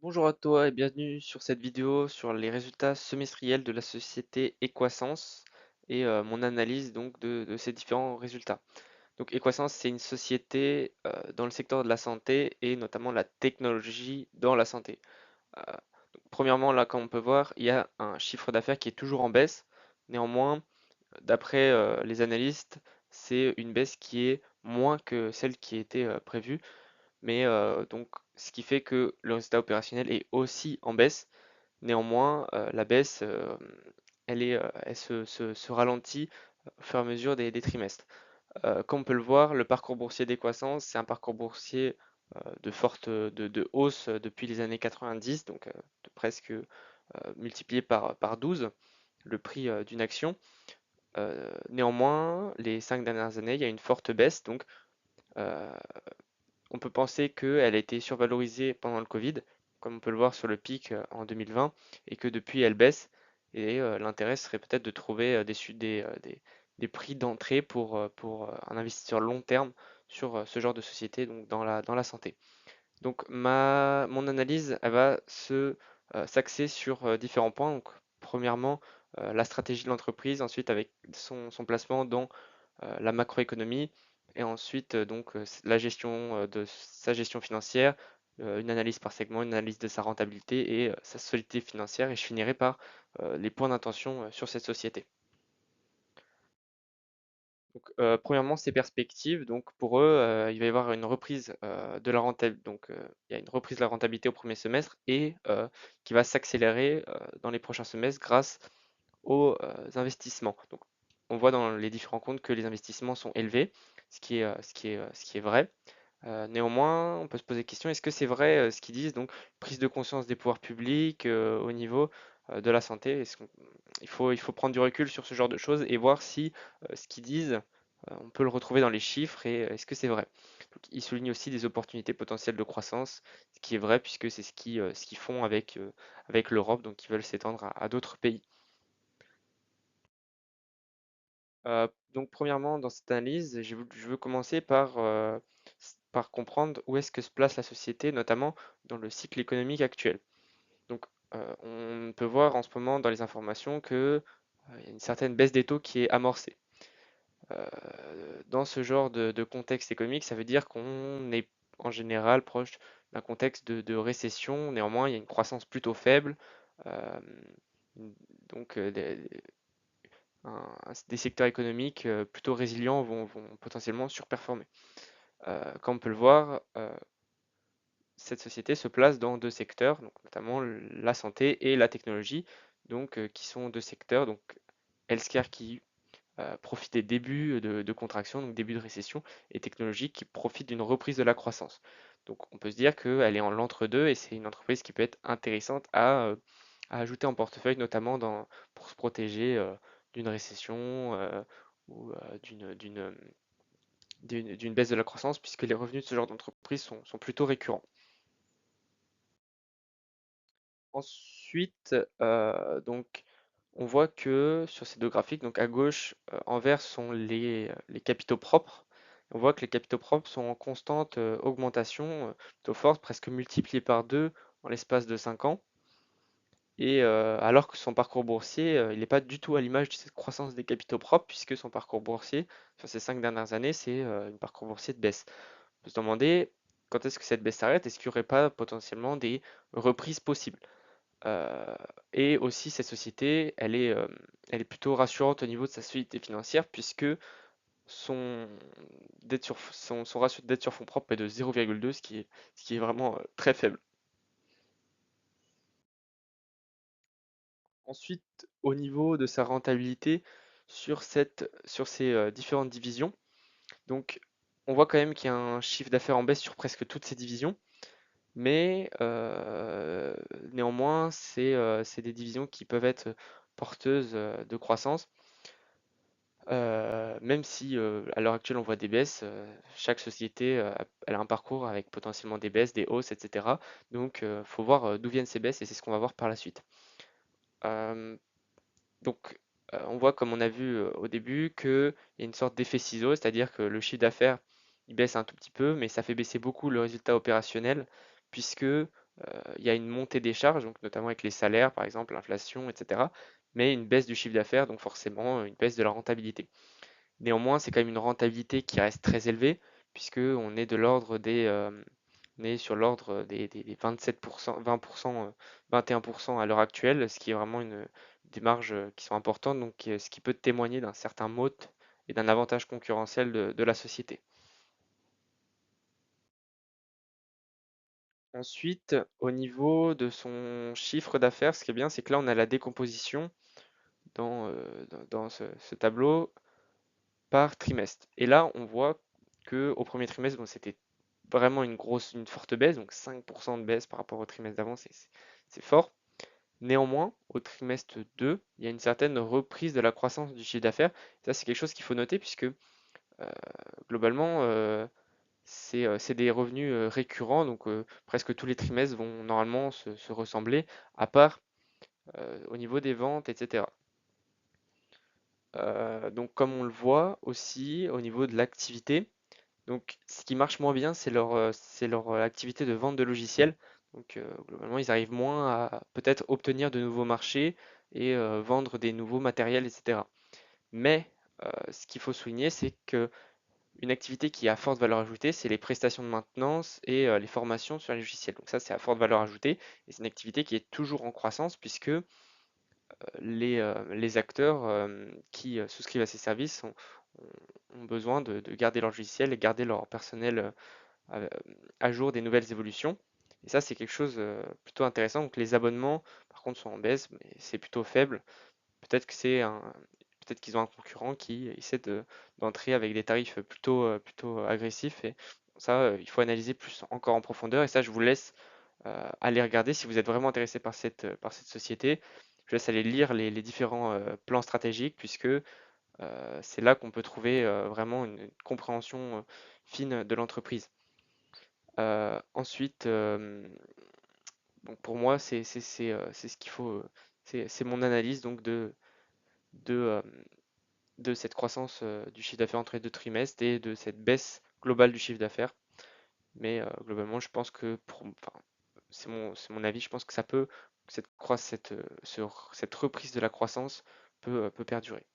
Bonjour à toi et bienvenue sur cette vidéo sur les résultats semestriels de la société Equasens et mon analyse donc de ces différents résultats. Donc Equasens, c'est une société dans le secteur de la santé et notamment la technologie dans la santé. Euh, Premièrement, là, comme on peut voir, il y a un chiffre d'affaires qui est toujours en baisse. Néanmoins, d'après les analystes, c'est une baisse qui est moins que celle qui était prévue. Mais donc, ce qui fait que le résultat opérationnel est aussi en baisse. Néanmoins, la baisse, elle se ralentit au fur et à mesure des trimestres. Comme on peut le voir, le parcours boursier d'Equasens, c'est un parcours boursier de hausse depuis les années 90, donc de presque multiplié par 12 le prix d'une action. Néanmoins, les 5 dernières années, il y a une forte baisse, donc euh, on peut penser qu'elle a été survalorisée pendant le Covid, comme on peut le voir sur le pic en 2020, et que depuis elle baisse. Et l'intérêt serait peut-être de trouver des prix d'entrée pour un investisseur long terme sur ce genre de société, donc dans la santé. Donc mon analyse, elle va s'axer sur différents points. Donc, premièrement, la stratégie de l'entreprise, ensuite avec son placement dans la macroéconomie et ensuite la gestion de sa gestion financière, une analyse par segment, une analyse de sa rentabilité et sa solidité financière et je finirai par les points d'intention sur cette société. Donc, premièrement, ces perspectives. Donc, pour eux, il va y avoir une reprise de la rentabilité. Donc, il y a une reprise de la rentabilité au premier semestre et qui va s'accélérer dans les prochains semestres grâce aux investissements. Donc, on voit dans les différents comptes que les investissements sont élevés, ce qui est vrai. Néanmoins, on peut se poser la question, est-ce que c'est vrai ce qu'ils disent, donc prise de conscience des pouvoirs publics au niveau de la santé? Il faut prendre du recul sur ce genre de choses et voir si ce qu'ils disent, on peut le retrouver dans les chiffres et est-ce que c'est vrai? Donc, ils soulignent aussi des opportunités potentielles de croissance, ce qui est vrai puisque c'est ce qu'ils font avec l'Europe, donc ils veulent s'étendre à d'autres pays. Donc premièrement, dans cette analyse, je veux commencer par comprendre où est-ce que se place la société, notamment dans le cycle économique actuel. Donc on peut voir en ce moment dans les informations que il y a une certaine baisse des taux qui est amorcée. Euh, dans ce genre de contexte économique, ça veut dire qu'on est en général proche d'un contexte de récession. Néanmoins, il y a une croissance plutôt faible. Euh, donc, des secteurs économiques plutôt résilients vont potentiellement surperformer. Comme on peut le voir, cette société se place dans deux secteurs, donc notamment la santé et la technologie, qui sont deux secteurs, donc healthcare qui profite des débuts de contraction, donc début de récession, et technologie qui profite d'une reprise de la croissance. Donc on peut se dire qu'elle est en l'entre-deux et c'est une entreprise qui peut être intéressante à ajouter en portefeuille, notamment pour se protéger d'une récession ou d'une baisse de la croissance, puisque les revenus de ce genre d'entreprise sont plutôt récurrents. Ensuite, on voit que sur ces deux graphiques, donc à gauche, en vert sont les capitaux propres. On voit que les capitaux propres sont en constante augmentation, plutôt forte, presque multipliés par deux en l'espace de 5 ans. Et alors que son parcours boursier, il n'est pas du tout à l'image de cette croissance des capitaux propres, puisque son parcours boursier, sur ces 5 dernières années, c'est un parcours boursier de baisse. On peut se demander quand est-ce que cette baisse s'arrête, est-ce qu'il n'y aurait pas potentiellement des reprises possibles? Euh, et aussi, cette société, elle est plutôt rassurante au niveau de sa solidité financière, puisque son ratio de dette sur fonds propres est de 0,2, ce qui est vraiment très faible. Ensuite, au niveau de sa rentabilité sur ces différentes divisions, donc on voit quand même qu'il y a un chiffre d'affaires en baisse sur presque toutes ces divisions, mais néanmoins, c'est des divisions qui peuvent être porteuses de croissance. Même si à l'heure actuelle on voit des baisses, chaque société elle a un parcours avec potentiellement des baisses, des hausses, etc. Donc faut voir d'où viennent ces baisses et c'est ce qu'on va voir par la suite. Euh, Donc, on voit, comme on a vu au début, qu'il y a une sorte d'effet ciseau, c'est-à-dire que le chiffre d'affaires, il baisse un tout petit peu, mais ça fait baisser beaucoup le résultat opérationnel, puisque il y a une montée des charges, donc notamment avec les salaires, par exemple, l'inflation, etc., mais une baisse du chiffre d'affaires, donc forcément une baisse de la rentabilité. Néanmoins, c'est quand même une rentabilité qui reste très élevée, puisque on est de l'ordre on est sur l'ordre des 27%, 20%, 21% à l'heure actuelle, ce qui est vraiment des marges qui sont importantes, donc ce qui peut témoigner d'un certain moat et d'un avantage concurrentiel de la société. Ensuite, au niveau de son chiffre d'affaires, ce qui est bien, c'est que là, on a la décomposition dans ce tableau par trimestre. Et là, on voit que au premier trimestre, bon, c'était vraiment une forte baisse, donc 5% de baisse par rapport au trimestre d'avant, c'est fort. Néanmoins, au trimestre 2, il y a une certaine reprise de la croissance du chiffre d'affaires. Ça, c'est quelque chose qu'il faut noter puisque globalement, c'est des revenus récurrents, donc presque tous les trimestres vont normalement se ressembler, à part au niveau des ventes, etc. Donc comme on le voit aussi au niveau de l'activité, donc ce qui marche moins bien, c'est leur activité de vente de logiciels. Donc globalement, ils arrivent moins à peut-être obtenir de nouveaux marchés et vendre des nouveaux matériels, etc. Mais ce qu'il faut souligner, c'est que une activité qui a forte valeur ajoutée, c'est les prestations de maintenance et les formations sur les logiciels. Donc ça, c'est à forte valeur ajoutée et c'est une activité qui est toujours en croissance puisque les acteurs qui souscrivent à ces services ont besoin de garder leur logiciel et garder leur personnel à, à jour des nouvelles évolutions. Et ça, c'est quelque chose plutôt intéressant. Donc les abonnements, par contre, sont en baisse, mais c'est plutôt faible. Peut-être que c'est un, peut-être qu'ils ont un concurrent qui essaie d'entrer avec des tarifs plutôt agressifs. Et ça, il faut analyser plus encore en profondeur. Et ça, je vous laisse aller regarder si vous êtes vraiment intéressé par cette société. Je vous laisse aller lire les différents plans stratégiques, puisque c'est là qu'on peut trouver vraiment une compréhension fine de l'entreprise. Ensuite, donc pour moi, c'est ce qu'il faut, c'est mon analyse donc de, euh, de cette croissance du chiffre d'affaires entre les deux trimestres et de cette baisse globale du chiffre d'affaires. Mais globalement, je pense que enfin, c'est mon avis, je pense que ça peut, cette reprise de la croissance peut perdurer.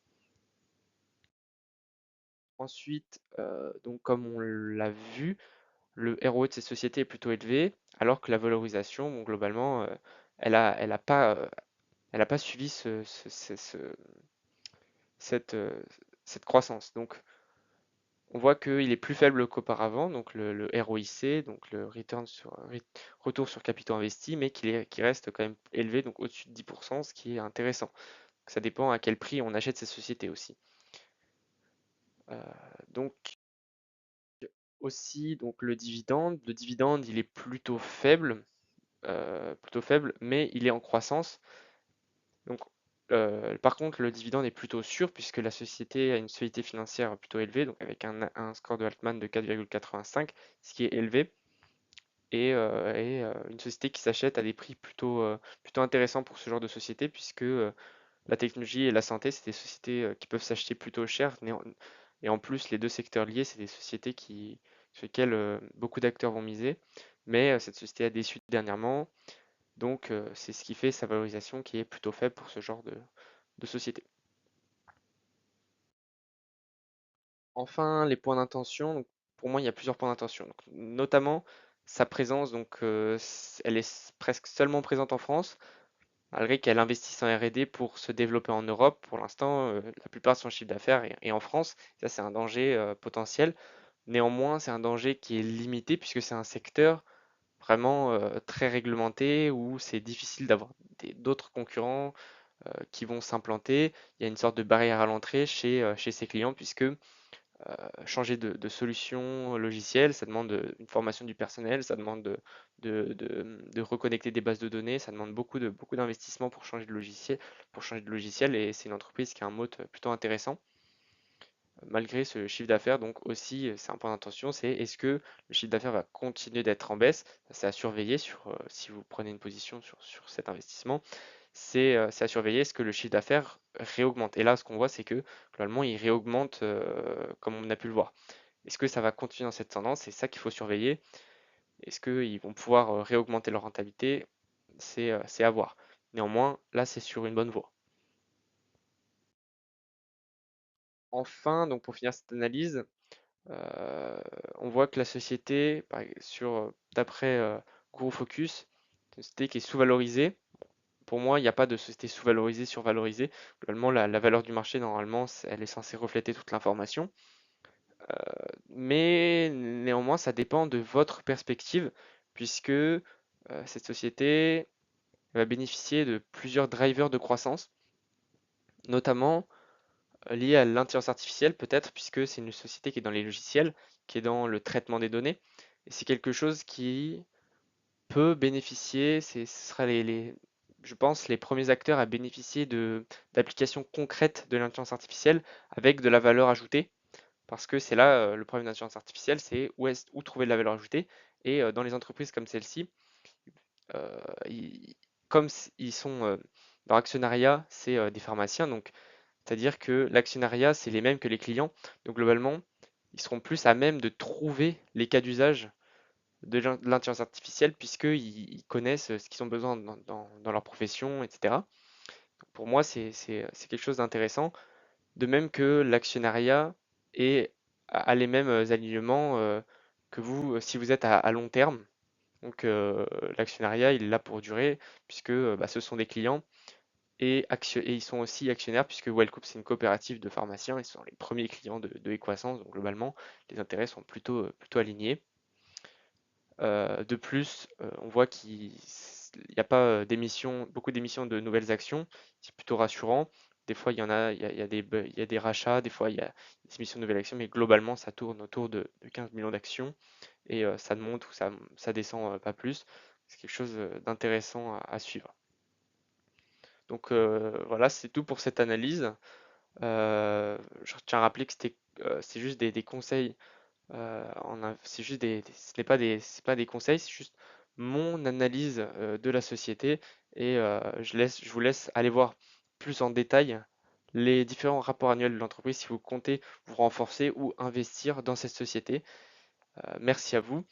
Ensuite, donc comme on l'a vu, le ROE de ces sociétés est plutôt élevé, alors que la valorisation, bon, globalement, elle a pas suivi cette, cette croissance. Donc, on voit qu'il est plus faible qu'auparavant, donc le ROIC, donc le retour sur capitaux investis, mais qu'il reste quand même élevé, donc au-dessus de 10%, ce qui est intéressant. Ça dépend à quel prix on achète ces sociétés aussi. Euh, donc aussi, donc le dividende, il est plutôt faible, mais il est en croissance. Donc, par contre, le dividende est plutôt sûr puisque la société a une solidité financière plutôt élevée, donc avec un score de Altman de 4,85, ce qui est élevé, et une société qui s'achète à des prix plutôt intéressants pour ce genre de société, puisque la technologie et la santé, c'est des sociétés qui peuvent s'acheter plutôt cher, et en plus, les deux secteurs liés, c'est des sociétés sur lesquelles beaucoup d'acteurs vont miser, mais cette société a déçu dernièrement, donc c'est ce qui fait sa valorisation qui est plutôt faible pour ce genre de société. Enfin, les points d'intention. Donc, pour moi, il y a plusieurs points d'intention. Donc, notamment sa présence. Donc, elle est presque seulement présente en France, malgré qu'elle investisse en R&D pour se développer en Europe. Pour l'instant, la plupart de son chiffre d'affaires est en France. Ça, c'est un danger potentiel. Néanmoins, c'est un danger qui est limité puisque c'est un secteur vraiment très réglementé où c'est difficile d'avoir d'autres concurrents qui vont s'implanter. Il y a une sorte de barrière à l'entrée chez ses clients puisque changer de solution logicielle, ça demande une formation du personnel, ça demande de reconnecter des bases de données, ça demande beaucoup d'investissement pour changer de logiciel, et c'est une entreprise qui a un mode plutôt intéressant, malgré ce chiffre d'affaires. Donc aussi, c'est un point d'attention, c'est est-ce que le chiffre d'affaires va continuer d'être en baisse? C'est à surveiller si vous prenez une position sur cet investissement. C'est à surveiller, est-ce que le chiffre d'affaires réaugmente? Et là, ce qu'on voit, c'est que globalement, il réaugmente comme on a pu le voir. Est-ce que ça va continuer dans cette tendance? C'est ça qu'il faut surveiller. Est-ce qu'ils vont pouvoir réaugmenter leur rentabilité? C'est à voir. Néanmoins, là, c'est sur une bonne voie. Enfin, donc pour finir cette analyse, on voit que la société, d'après Gros Focus, c'est une société qui est sous-valorisée. Pour moi, il n'y a pas de société sous-valorisée, survalorisée. Globalement, la valeur du marché, normalement, elle est censée refléter toute l'information. Mais néanmoins, ça dépend de votre perspective, puisque cette société va bénéficier de plusieurs drivers de croissance, notamment liés à l'intelligence artificielle, peut-être, puisque c'est une société qui est dans les logiciels, qui est dans le traitement des données. Et c'est quelque chose qui peut bénéficier, ce sera je pense, les premiers acteurs à bénéficier d'applications concrètes de l'intelligence artificielle avec de la valeur ajoutée. Parce que c'est là le problème de l'intelligence artificielle, c'est où trouver de la valeur ajoutée. Et dans les entreprises comme celle-ci, euh, ils- ils sont leur actionnariat, c'est des pharmaciens, donc c'est-à-dire que l'actionnariat, c'est les mêmes que les clients. Donc globalement, ils seront plus à même de trouver les cas d'usage de l'intelligence artificielle puisqu'ils connaissent ce qu'ils ont besoin dans leur profession, etc. Donc pour moi, c'est quelque chose d'intéressant. De même que l'actionnariat a les mêmes alignements que vous si vous êtes à long terme. Donc l'actionnariat, il est là pour durer puisque bah, ce sont des clients et ils sont aussi actionnaires puisque Wellcoop, c'est une coopérative de pharmaciens. Ils sont les premiers clients de Equasens. Donc globalement, les intérêts sont plutôt alignés. De plus, on voit qu'il n'y a pas beaucoup d'émissions de nouvelles actions. C'est plutôt rassurant. Des fois, il y a des rachats, des fois, il y a des émissions de nouvelles actions, mais globalement, ça tourne autour de 15 millions d'actions et ça ne monte ou ça descend pas plus. C'est quelque chose d'intéressant à suivre. Donc voilà, c'est tout pour cette analyse. Je tiens à rappeler que c'est juste des conseils. C'est juste ce n'est pas des conseils, c'est juste mon analyse de la société et je vous laisse aller voir plus en détail les différents rapports annuels de l'entreprise si vous comptez vous renforcer ou investir dans cette société. Merci à vous.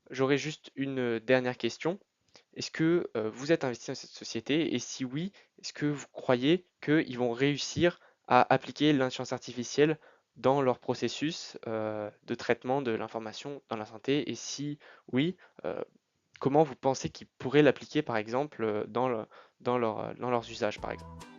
J'aurais juste une dernière question. Est-ce que vous êtes investi dans cette société et si oui, est-ce que vous croyez qu'ils vont réussir à appliquer l'intelligence artificielle dans leur processus de traitement de l'information dans la santé? Et si oui, euh, comment vous pensez qu'ils pourraient l'appliquer par exemple dans leurs usages par exemple?